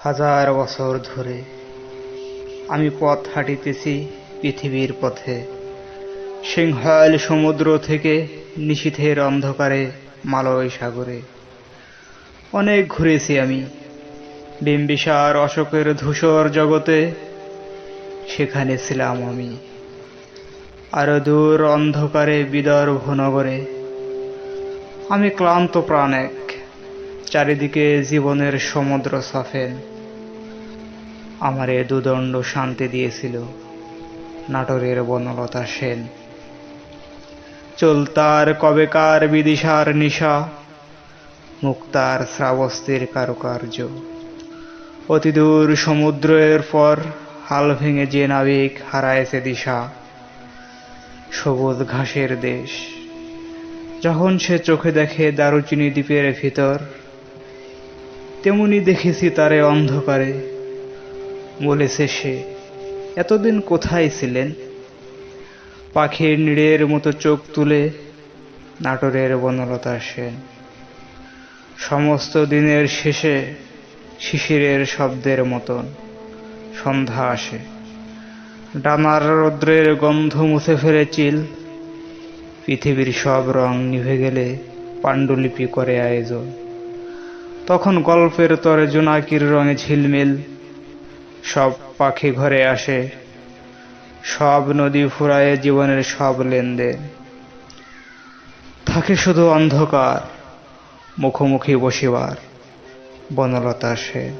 হাজার বছর ধরে আমি পথ হাঁটিতেছি পৃথিবীর পথে, সিংহাল সমুদ্র থেকে নিশীথের অন্ধকারে মালয় সাগরে। অনেক ঘুরেছি আমি বিম্বিসার অশোকের ধূসর জগতে, সেখানে ছিলাম আমি। আরো দূর অন্ধকারে বিদর্ভ নগরে আমি ক্লান্ত প্রাণ এক, চারিদিকে জীবনের সমুদ্র সাফেন। আমারে দুদণ্ড শান্তি দিয়েছিল নাটোরের বনলতা সেন। চলতার কবেকার বিদিশার নিশা, মুক্তার শ্রাবস্তির কারুকার্য। অতিদূর সমুদ্রের পর হাল ভেঙে যে নাবিক হারায়েছে দিশা, সবুজ ঘাসের দেশ যখন সে চোখে দেখে দারুচিনি দ্বীপের ভিতর, তেমনি দেখেছি তারে অন্ধকারে। বলেছে সে, এতদিন কোথায় ছিলেন? পাখির নীড়ের মতো চোখ তুলে নাটোরের বনলতা সেন। সমস্ত দিনের শেষে শিশিরের শব্দের মতন সন্ধ্যা আসে, ডানার রৌদ্রের গন্ধ মুছে ফেলে চিল। পৃথিবীর সব রং নিভে গেলে পাণ্ডুলিপি করে আয়োজন। তখন গল্পের তরে জোনাকির রঙে ঝিলমিল, সব পাখি ঘরে আসে, সব নদী ফুরায়ে জীবনের সব লেনদেন। থাকে শুধু অন্ধকার, মুখোমুখি বসিবার বনলতা সেন।